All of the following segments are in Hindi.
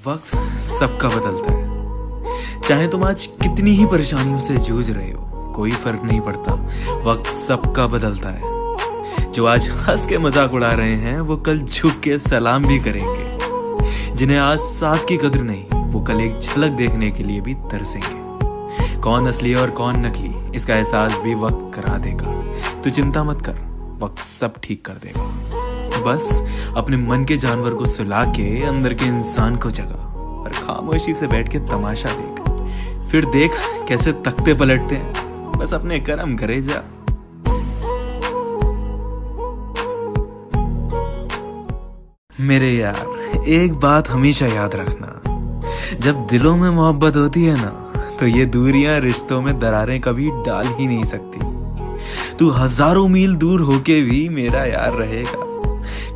वक्त सबका बदलता है। चाहे तुम आज कितनी ही परेशानियों से जूझ रहे हो, कोई फर्क नहीं पड़ता। वक्त सबका बदलता है। जो आज हंस के मजाक उड़ा रहे हैं वो कल झुक के सलाम भी करेंगे। जिन्हें आज साथ की कदर नहीं, वो कल एक झलक देखने के लिए भी तरसेंगे। कौन असली और कौन नकली, इसका एहसास भी वक्त करा देगा। तो चिंता मत कर, वक्त सब ठीक कर देगा। बस अपने मन के जानवर को सुला के अंदर के इंसान को जगा और खामोशी से बैठ के तमाशा देख। फिर देख कैसे तख्ते पलटते हैं। बस अपने कर्म करे जा। मेरे यार, एक बात हमेशा याद रखना, जब दिलों में मोहब्बत होती है ना, तो ये दूरियां रिश्तों में दरारें कभी डाल ही नहीं सकती। तू हजारों मील दूर होके भी मेरा यार रहेगा,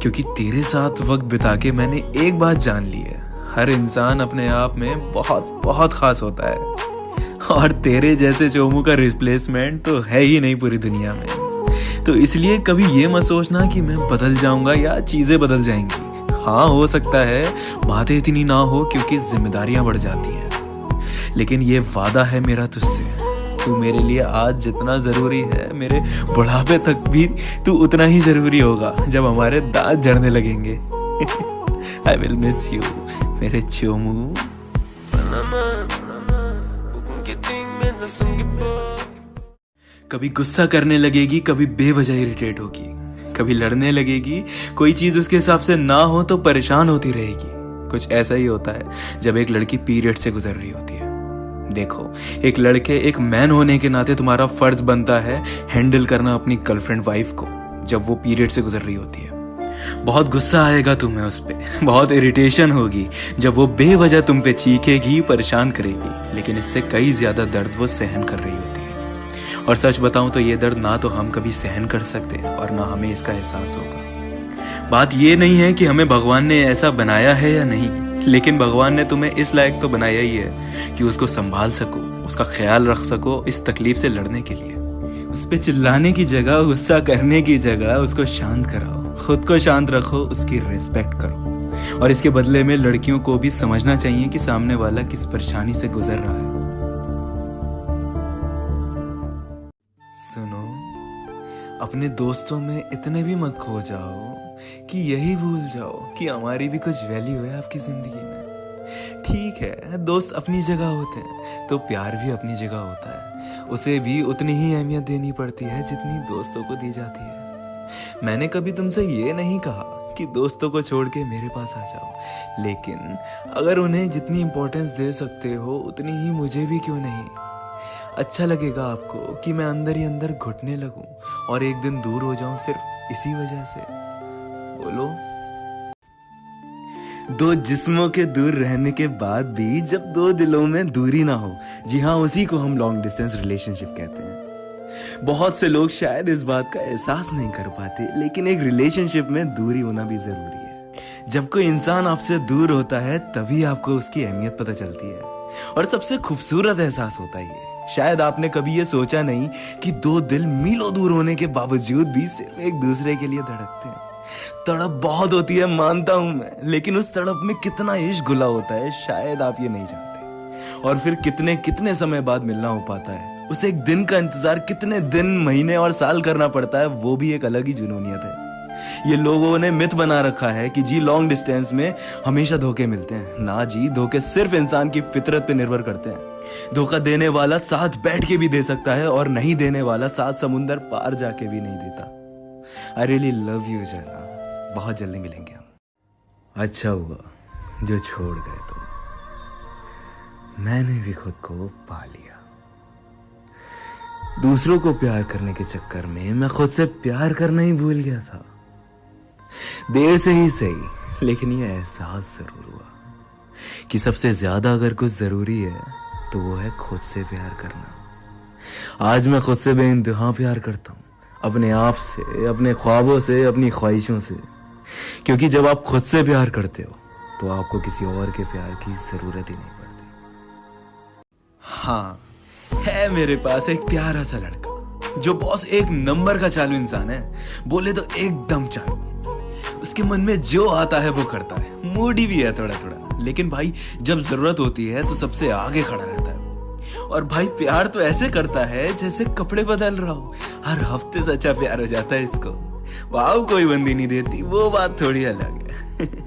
क्योंकि तेरे साथ वक्त बिता के मैंने एक बात जान ली है, हर इंसान अपने आप में बहुत बहुत खास होता है। और तेरे जैसे चोमू का रिप्लेसमेंट तो है ही नहीं पूरी दुनिया में। तो इसलिए कभी ये मत सोचना कि मैं बदल जाऊंगा या चीजें बदल जाएंगी। हाँ, हो सकता है बातें इतनी ना हो क्योंकि जिम्मेदारियां बढ़ जाती हैं, लेकिन ये वादा है मेरा तुझसे, तू मेरे लिए आज जितना जरूरी है, मेरे बुढ़ापे तक भी तू उतना ही जरूरी होगा जब हमारे दांत झड़ने लगेंगे। आई विल मिस यू मेरे चोमू। कभी गुस्सा करने लगेगी, कभी बेवजह इरिटेट होगी, कभी लड़ने लगेगी, कोई चीज उसके हिसाब से ना हो तो परेशान होती रहेगी। कुछ ऐसा ही होता है जब एक लड़की पीरियड से गुजर रही होती है। देखो, एक लड़के, एक मैन होने के नाते तुम्हारा फर्ज बनता है हैंडल करना अपनी गर्लफ्रेंड वाइफ को जब वो पीरियड से गुजर रही होती है। बहुत गुस्सा आएगा तुम्हें उस पे, बहुत इरिटेशन होगी जब वो बेवजह तुम पे चीखेगी, परेशान करेगी, लेकिन इससे कई ज्यादा दर्द वो सहन कर रही होती है। और सच बताऊं तो ये दर्द ना तो हम कभी सहन कर सकते और ना हमें इसका एहसास होगा। बात ये नहीं है कि हमें भगवान ने ऐसा बनाया है या नहीं, लेकिन भगवान ने तुम्हें इस लायक तो बनाया ही है कि उसको संभाल सको, उसका ख्याल रख सको, इस तकलीफ से लड़ने के लिए। उस पे चिल्लाने की जगह, गुस्सा करने की जगह उसको शांत कराओ, खुद को शांत रखो, उसकी रिस्पेक्ट करो। और इसके बदले में लड़कियों को भी समझना चाहिए कि सामने वाला किस परेशानी से गुजर रहा है। सुनो, अपने दोस्तों में इतने भी मत खो जाओ कि यही भूल जाओ कि हमारी भी कुछ वैल्यू है आपकी जिंदगी में। ठीक है, दोस्त अपनी जगह होते हैं तो प्यार भी अपनी जगह होता है, उसे भी उतनी ही अहमियत देनी पड़ती है जितनी दोस्तों को दी जाती है। मैंने कभी तुमसे ये नहीं कहा कि दोस्तों को छोड़ के मेरे पास आ जाओ, लेकिन अगर उन्हें जितनी इंपॉर्टेंस दे सकते हो उतनी ही मुझे भी क्यों नहीं। अच्छा लगेगा आपको कि मैं अंदर ही अंदर घुटने लगूं और एक दिन दूर हो जाऊं सिर्फ इसी वजह से? बोलो। दो जिस्मों के दूर रहने के बाद भी जब दो दिलों में दूरी ना हो, जी हाँ, उसी को हम लॉन्ग डिस्टेंस रिलेशनशिप कहते हैं। बहुत से लोग शायद इस बात का एहसास नहीं कर पाते, लेकिन एक रिलेशनशिप में दूरी होना भी जरूरी है। जब कोई इंसान आपसे दूर होता है तभी आपको उसकी अहमियत पता चलती है, और सबसे खूबसूरत एहसास होता है। शायद आपने कभी ये सोचा नहीं कि दो दिल मीलों दूर होने के बावजूद भी सिर्फ एक दूसरे के लिए धड़कते हैं। तड़प बहुत होती है, मानता हूं मैं, लेकिन उस तड़प में कितना इश्क घुला होता है शायद आप ये नहीं जानते। और फिर कितने कितने समय बाद मिलना हो पाता है, उसे एक दिन का इंतजार कितने दिन, महीने और साल करना पड़ता है, वो भी एक अलग ही जुनूनियत है। ये लोगों ने मिथ बना रखा है कि जी लॉन्ग डिस्टेंस में हमेशा धोखे मिलते हैं। ना जी, धोखे सिर्फ इंसान की फितरत पे निर्भर करते हैं। धोखा देने वाला साथ बैठ के भी दे सकता है और नहीं देने वाला साथ समुंदर पार जाके भी नहीं देता। आई रियली लव यू जना, बहुत जल्दी मिलेंगे हम। अच्छा हुआ जो छोड़ गए तुम, मैंने भी खुद को पा लिया। दूसरों को प्यार करने के चक्कर में मैं खुद से प्यार करना ही भूल गया था। देर से ही सही, लेकिन ये एहसास जरूर हुआ कि सबसे ज्यादा अगर कुछ जरूरी है तो वो है खुद से प्यार करना। आज मैं खुद से बेइंतहा प्यार करता हूं, अपने आप से, अपने ख्वाबों से, अपनी ख्वाहिशों से। क्योंकि जब आप खुद से प्यार करते हो तो आपको किसी और के प्यार की जरूरत ही नहीं पड़ती। हाँ, है मेरे पास एक प्यारा सा लड़का जो बॉस एक नंबर का चालू इंसान है, बोले तो एकदम चालू। उसके मन में जो आता है वो करता है, मूडी भी है थोड़ा थोड़ा, लेकिन भाई जब जरूरत होती है तो सबसे आगे खड़ा रहता है। और भाई प्यार तो ऐसे करता है जैसे कपड़े बदल रहा हो, हर हफ्ते सच्चा प्यार हो जाता है इसको। वाह, कोई बंदी नहीं देती, वो बात थोड़ी अलग है।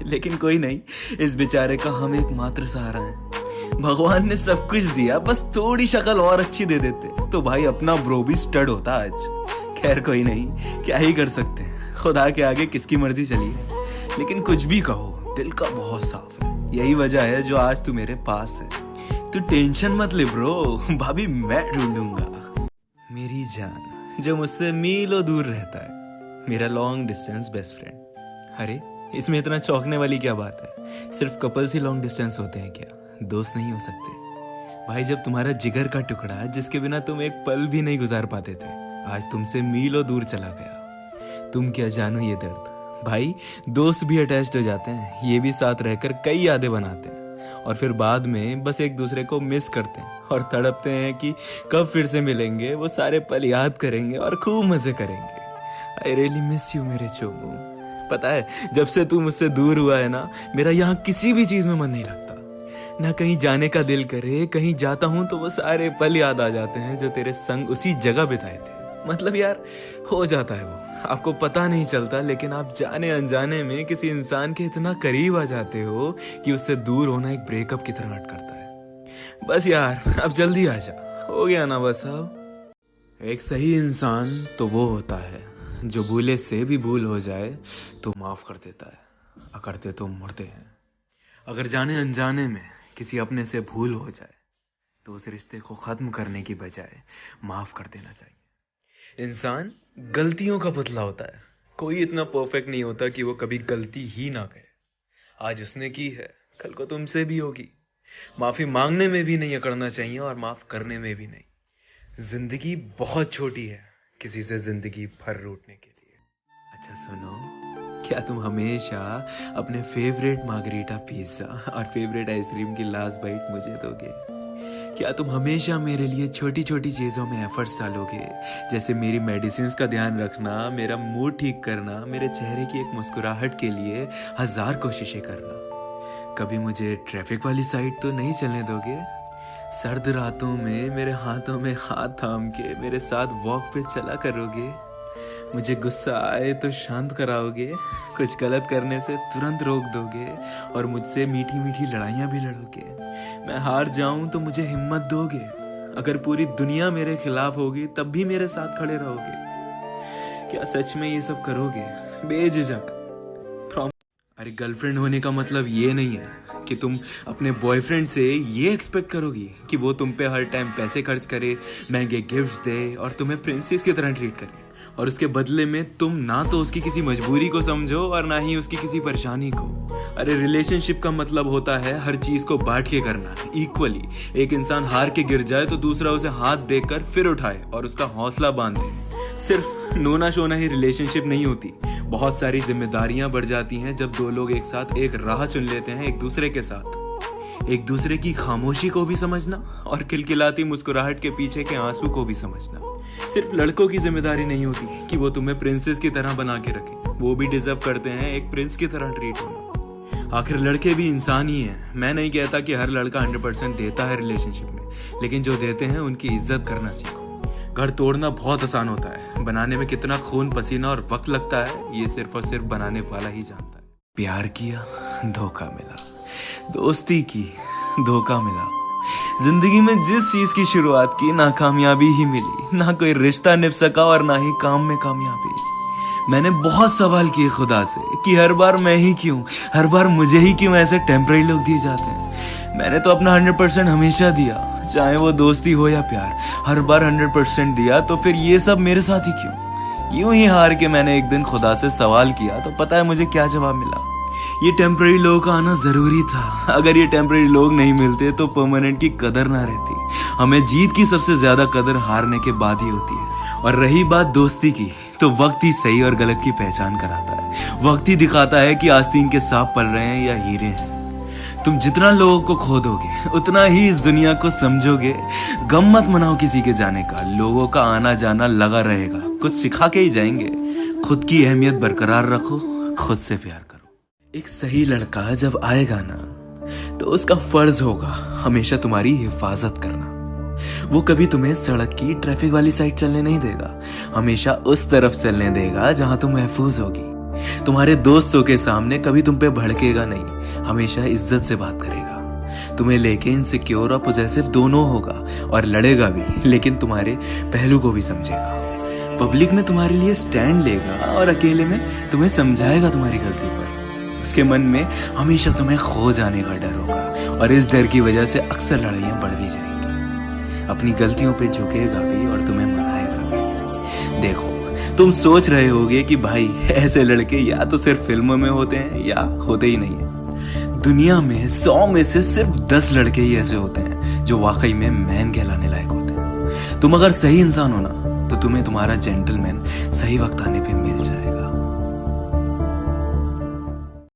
लेकिन कोई नहीं, इस बेचारे का हम एकमात्र सहारा है। भगवान ने सब कुछ दिया, बस थोड़ी शक्ल और अच्छी दे देते तो भाई अपना ब्रो भी स्टड होता आज। खैर कोई नहीं, क्या ही कर सकते हैं, खुदा के आगे किसकी मर्जी चली है। लेकिन कुछ भी कहो, दिल का बहुत साफ है, यही वजह है जो आज तू मेरे पास है। तू टेंशन मत ले ब्रो, भाभी मैं ढूंढूंगा। मेरी जान जो मुझसे मीलों दूर रहता है, मेरा लॉन्ग डिस्टेंस बेस्ट फ्रेंड। अरे इसमें इतना चौंकने वाली क्या बात है, सिर्फ कपल्स ही लॉन्ग डिस्टेंस होते हैं क्या, दोस्त नहीं हो सकते? भाई जब तुम्हारा जिगर का टुकड़ा जिसके बिना तुम एक पल भी नहीं गुजार पाते थे, आज तुमसे मीलों दूर चला गया, तुम क्या जानो ये दर्द। भाई दोस्त भी अटैच्ड हो जाते हैं, ये भी साथ रहकर कई यादें बनाते हैं और फिर बाद में बस एक दूसरे को मिस करते हैं और तड़पते हैं कि कब फिर से मिलेंगे, वो सारे पल याद करेंगे और खूब मजे करेंगे। आई रियली मिस यू मेरे चोमू। पता है जब से तू मुझसे दूर हुआ है ना, मेरा यहाँ किसी भी चीज में मन नहीं लगता, ना कहीं जाने का दिल करे, कहीं जाता हूँ तो वो सारे पल याद आ जाते हैं जो तेरे संग उसी जगह बिताए थे। मतलब यार हो जाता है वो, आपको पता नहीं चलता, लेकिन आप जाने अनजाने में किसी इंसान के इतना करीब आ जाते हो कि उससे दूर होना एक ब्रेकअप की तरह हट करता है। बस यार अब जल्दी आ जा, हो गया ना बस। अब एक सही इंसान तो वो होता है जो भूले से भी भूल हो जाए तो माफ कर देता है, अकड़ते तो मुड़ते हैं। अगर जाने अनजाने में किसी अपने से भूल हो जाए तो उस रिश्ते को खत्म करने की बजाय माफ कर देना चाहिए। इंसान गलतियों का पुतला होता है, कोई इतना परफेक्ट नहीं होता कि वो कभी गलती ही ना करे। आज उसने की है, कल को तुमसे भी होगी। माफी मांगने में भी नहीं अकड़ना चाहिए और माफ करने में भी नहीं। जिंदगी बहुत छोटी है किसी से जिंदगी भर रूठने के लिए। अच्छा सुनो, क्या तुम हमेशा अपने फेवरेट मार्गरीटा पिज्जा और फेवरेट आइसक्रीम की लास्ट बाइट मुझे दोगे? क्या तुम हमेशा मेरे लिए छोटी छोटी चीज़ों में एफर्ट्स डालोगे, जैसे मेरी मेडिसिन का ध्यान रखना, मेरा मूड ठीक करना, मेरे चेहरे की एक मुस्कुराहट के लिए 1000 कोशिशें करना? कभी मुझे ट्रैफिक वाली साइड तो नहीं चलने दोगे? सर्द रातों में मेरे हाथों में हाथ थाम के मेरे साथ वॉक पे चला करोगे? मुझे गुस्सा आए तो शांत कराओगे, कुछ गलत करने से तुरंत रोक दोगे और मुझसे मीठी मीठी लड़ाइयाँ भी लड़ोगे? मैं हार जाऊं तो मुझे हिम्मत दोगे? अगर पूरी दुनिया मेरे खिलाफ होगी तब भी मेरे साथ खड़े रहोगे? क्या सच में ये सब करोगे बेझिझक? अरे गर्लफ्रेंड होने का मतलब ये नहीं है कि तुम अपने बॉयफ्रेंड से ये एक्सपेक्ट करोगी कि वो तुम पे हर टाइम पैसे खर्च करे, महंगे गिफ्ट्स दे और तुम्हें प्रिंसेस की तरह ट्रीट करे, और उसके बदले में तुम ना तो उसकी किसी मजबूरी को समझो और ना ही उसकी किसी परेशानी को। अरे रिलेशनशिप का मतलब होता है हर चीज को बांट के करना इक्वली। एक इंसान हार के गिर जाए तो दूसरा उसे हाथ देकर फिर उठाए और उसका हौसला बांधे। सिर्फ नोना शोना ही रिलेशनशिप नहीं होती, बहुत सारी जिम्मेदारियां बढ़ जाती हैं जब दो लोग एक साथ एक राह चुन लेते हैं एक दूसरे के साथ। एक दूसरे की खामोशी को भी समझना और खिलखिलाती मुस्कुराहट के पीछे के आंसू को भी समझना। सिर्फ लड़कों की जिम्मेदारी नहीं होती कि वो तुम्हें प्रिंसेस की तरह बना के रखें, वो भी डिजर्व करते हैं एक प्रिंस की तरह ट्रीट होना। आखिर लड़के भी इंसान ही हैं। मैं नहीं कहता कि हर लड़का 100% देता है रिलेशनशिप में, लेकिन जो देते हैं उनकी इज्जत करना सीखो। घर तोड़ना बहुत आसान होता है, बनाने में कितना खून पसीना और वक्त लगता है ये सिर्फ और सिर्फ बनाने वाला ही जानता है। प्यार किया, धोखा मिला, दोस्ती की, धोखा मिला। जिंदगी में जिस चीज की शुरुआत की नाकामयाबी ही मिली, ना कोई रिश्ता निभ सका और ना ही काम में कामयाबी। मैंने बहुत सवाल किए खुदा से कि हर बार मैं ही क्यों, हर बार मुझे ही क्यों ऐसे टेम्पररी लोग दिए जाते हैं। मैंने तो अपना 100% हमेशा दिया, चाहे वो दोस्ती हो या प्यार, हर बार 100% दिया, तो फिर ये सब मेरे साथ ही क्यों? यूं ही हार के मैंने एक दिन खुदा से सवाल किया तो पता है मुझे क्या जवाब मिला? ये टेम्पररी लोगों का आना जरूरी था। अगर ये टेम्पररी लोग नहीं मिलते तो परमानेंट की कदर ना रहती। हमें जीत की सबसे ज्यादा कदर हारने के बाद ही होती है। और रही बात दोस्ती की, तो वक्त ही सही और गलत की पहचान कराता है। वक्त ही दिखाता है कि आस्तीन के सांप पल रहे हैं या हीरे हैं। तुम जितना लोगों को खोदोगे उतना ही इस दुनिया को समझोगे। गम मत मनाओ किसी के जाने का, लोगों का आना जाना लगा रहेगा, कुछ सिखा के ही जाएंगे। खुद की अहमियत बरकरार रखो, खुद से प्यार करो। एक सही लड़का जब आएगा ना, तो उसका फर्ज होगा हमेशा तुम्हारी हिफाजत करना। वो कभी तुम्हें सड़क की ट्रैफिक वाली साइड चलने नहीं देगा, हमेशा उस तरफ चलने देगा जहां तुम महफूज होगी। तुम्हारे दोस्तों के सामने कभी तुम पे भड़केगा नहीं, हमेशा इज्जत से बात करेगा। तुम्हें लेके इनसिक्योर और पोजेसिव दोनों होगा और लड़ेगा भी, लेकिन तुम्हारे पहलू को भी समझेगा। पब्लिक में तुम्हारे लिए स्टैंड लेगा और अकेले में तुम्हें समझाएगा तुम्हारी गलती पर। उसके मन में हमेशा तुम्हें खो जाने का डर होगा और इस डर की वजह से अक्सर लड़ाइयां बढ़ भी जाएंगी। अपनी गलतियों पे झुकेगा भी और तुम्हें मनाएगा भी। देखो, तुम सोच रहे होगे कि भाई ऐसे लड़के या तो सिर्फ फिल्मों में होते हैं या होते ही नहीं है। दुनिया में 100 में से सिर्फ 10 लड़के ही ऐसे होते हैं जो वाकई में मैन कहलाने लायक होते हैं। तुम अगर सही इंसान हो ना, तो तुम्हें तुम्हारा जेंटलमैन सही वक्त आने पे मिल जाएगा।